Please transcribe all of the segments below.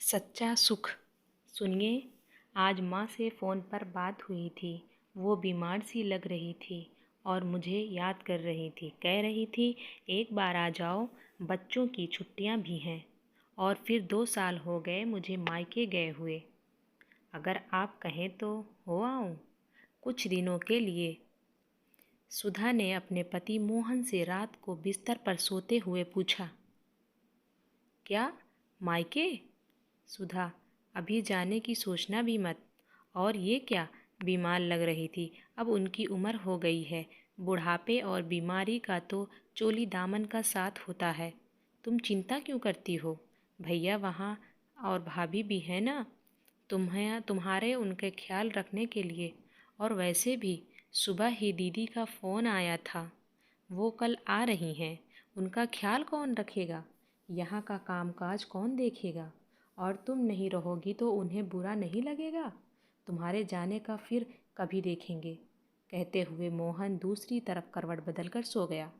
सच्चा सुख। सुनिए, आज माँ से फ़ोन पर बात हुई थी। वो बीमार सी लग रही थी और मुझे याद कर रही थी। कह रही थी, एक बार आ जाओ, बच्चों की छुट्टियाँ भी हैं। और फिर 2 साल हो गए मुझे मायके गए हुए। अगर आप कहें तो हो आऊँ कुछ दिनों के लिए। सुधा ने अपने पति मोहन से रात को बिस्तर पर सोते हुए पूछा। क्या, मायके? सुधा, अभी जाने की सोचना भी मत। और ये क्या, बीमार लग रही थी। अब उनकी उम्र हो गई है। बुढ़ापे और बीमारी का तो चोली दामन का साथ होता है। तुम चिंता क्यों करती हो? भैया वहाँ और भाभी भी है ना, तुम्हारे उनके ख्याल रखने के लिए। और वैसे भी सुबह ही दीदी का फ़ोन आया था। वो कल आ रही हैं। उनका ख्याल कौन रखेगा? यहाँ का कामकाज कौन देखेगा? और तुम नहीं रहोगी तो उन्हें बुरा नहीं लगेगा? तुम्हारे जाने का फिर कभी देखेंगे। कहते हुए मोहन दूसरी तरफ करवट बदलकर सो गया।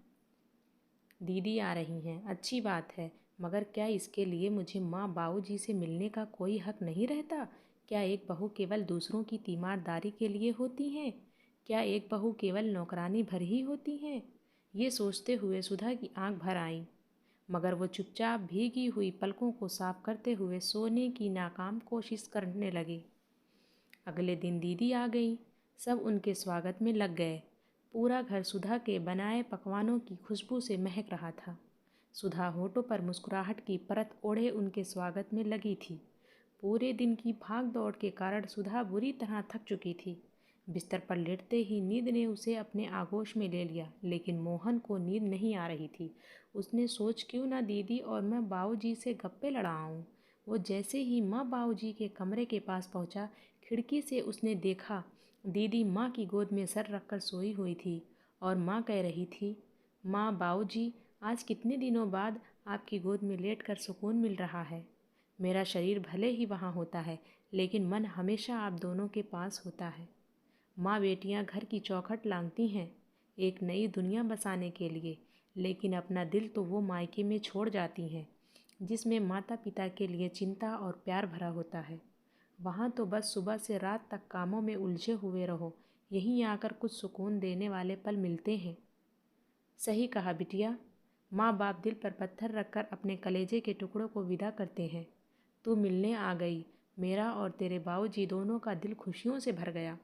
दीदी आ रही हैं, अच्छी बात है, मगर क्या इसके लिए मुझे माँ बाबूजी से मिलने का कोई हक नहीं रहता? क्या एक बहू केवल दूसरों की तीमारदारी के लिए होती हैं? क्या एक बहू केवल नौकरानी भर ही होती हैं? ये सोचते हुए सुधा की आंख भर आई, मगर वो चुपचाप भीगी हुई पलकों को साफ करते हुए सोने की नाकाम कोशिश करने लगी। अगले दिन दीदी आ गई। सब उनके स्वागत में लग गए। पूरा घर सुधा के बनाए पकवानों की खुशबू से महक रहा था। सुधा होठों पर मुस्कुराहट की परत ओढ़े उनके स्वागत में लगी थी। पूरे दिन की भाग दौड़ के कारण सुधा बुरी तरह थक चुकी थी। बिस्तर पर लेटते ही नींद ने उसे अपने आगोश में ले लिया, लेकिन मोहन को नींद नहीं आ रही थी। उसने सोच, क्यों ना दीदी और मैं बाबूजी से गप्पे लड़ाऊं। वो जैसे ही माँ बाबूजी के कमरे के पास पहुंचा, खिड़की से उसने देखा दीदी माँ की गोद में सर रखकर सोई हुई थी और माँ कह रही थी, माँ, बाबूजी, आज कितने दिनों बाद आपकी गोद में लेटकर सुकून मिल रहा है। मेरा शरीर भले ही वहाँ होता है, लेकिन मन हमेशा आप दोनों के पास होता है। माँ बेटियाँ घर की चौखट लांघती हैं एक नई दुनिया बसाने के लिए, लेकिन अपना दिल तो वो मायके में छोड़ जाती हैं, जिसमें माता पिता के लिए चिंता और प्यार भरा होता है। वहाँ तो बस सुबह से रात तक कामों में उलझे हुए रहो, यहीं आकर कुछ सुकून देने वाले पल मिलते हैं। सही कहा बिटिया। माँ बाप दिल पर पत्थर रखकर अपने कलेजे के टुकड़ों को विदा करते हैं। तू मिलने आ गई। मेरा और तेरे बाबूजी दोनों का दिल खुशियों से भर गया।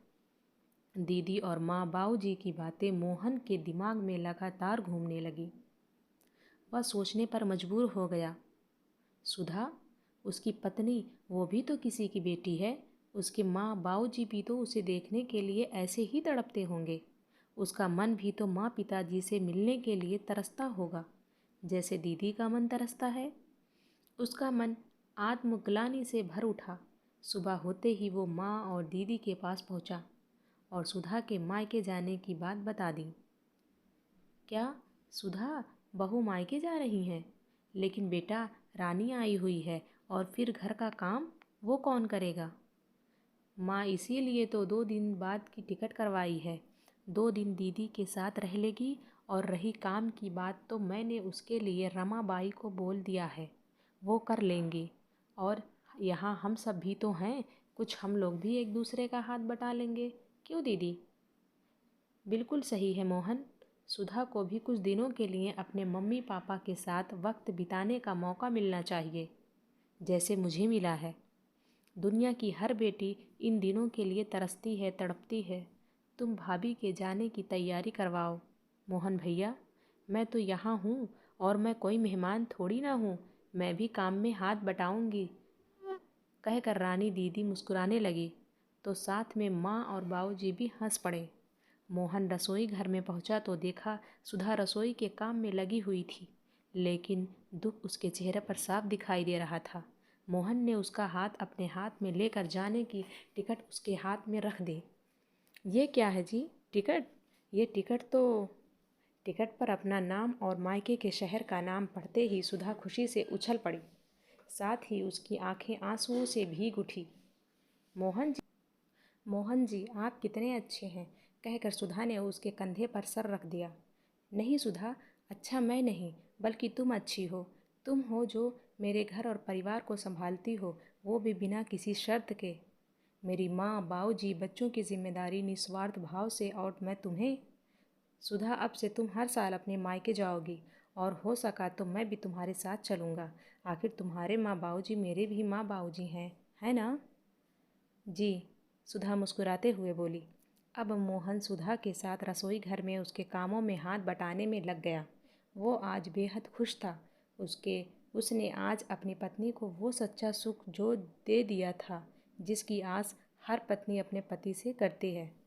दीदी और माँ बाबूजी की बातें मोहन के दिमाग में लगातार घूमने लगी। वह सोचने पर मजबूर हो गया। सुधा, उसकी पत्नी, वो भी तो किसी की बेटी है। उसके माँ बाबूजी भी तो उसे देखने के लिए ऐसे ही तड़पते होंगे। उसका मन भी तो माँ पिताजी से मिलने के लिए तरसता होगा, जैसे दीदी का मन तरसता है। उसका मन आत्मग्लानि से भर उठा। सुबह होते ही वो माँ और दीदी के पास पहुँचा और सुधा के मायके जाने की बात बता दी। क्या, सुधा, बहू मायके जा रही हैं? लेकिन बेटा, रानी आई हुई है और फिर घर का काम वो कौन करेगा? माँ, इसीलिए तो 2 दिन बाद की टिकट करवाई है। 2 दिन दीदी के साथ रह लेगी। और रही काम की बात, तो मैंने उसके लिए रमाबाई को बोल दिया है, वो कर लेंगी। और यहाँ हम सब भी तो हैं, कुछ हम लोग भी एक दूसरे का हाथ बटा लेंगे। क्यों दीदी? बिल्कुल सही है मोहन। सुधा को भी कुछ दिनों के लिए अपने मम्मी पापा के साथ वक्त बिताने का मौका मिलना चाहिए, जैसे मुझे मिला है। दुनिया की हर बेटी इन दिनों के लिए तरसती है, तड़पती है। तुम भाभी के जाने की तैयारी करवाओ। मोहन भैया, मैं तो यहाँ हूँ और मैं कोई मेहमान थोड़ी ना हूँ। मैं भी काम में हाथ बटाऊंगी। कहकर रानी दीदी मुस्कुराने लगी, तो साथ में माँ और बाबूजी भी हंस पड़े। मोहन रसोई घर में पहुंचा तो देखा सुधा रसोई के काम में लगी हुई थी, लेकिन दुख उसके चेहरे पर साफ दिखाई दे रहा था। मोहन ने उसका हाथ अपने हाथ में लेकर जाने की टिकट उसके हाथ में रख दी। ये क्या है जी? टिकट? ये टिकट पर अपना नाम और मायके के शहर का नाम पढ़ते ही सुधा खुशी से उछल पड़ी। साथ ही उसकी आंखें आंसुओं से भीग उठी। मोहन जी, मोहन जी, आप कितने अच्छे हैं, कहकर सुधा ने उसके कंधे पर सर रख दिया। नहीं सुधा, अच्छा मैं नहीं, बल्कि तुम अच्छी हो। तुम हो जो मेरे घर और परिवार को संभालती हो, वो भी बिना किसी शर्त के। मेरी माँ, बाबूजी, बच्चों की जिम्मेदारी निस्वार्थ भाव से, और मैं तुम्हें। सुधा, अब से तुम हर साल अपने मायके जाओगी और हो सका तो मैं भी तुम्हारे साथ चलूँगा। आखिर तुम्हारे माँ बाबूजी मेरे भी माँ बाबूजी हैं, है ना? जी, सुधा मुस्कुराते हुए बोली। अब मोहन सुधा के साथ रसोई घर में उसके कामों में हाथ बटाने में लग गया। वो आज बेहद खुश था। उसने आज अपनी पत्नी को वो सच्चा सुख जो दे दिया था जिसकी आस हर पत्नी अपने पति से करती है।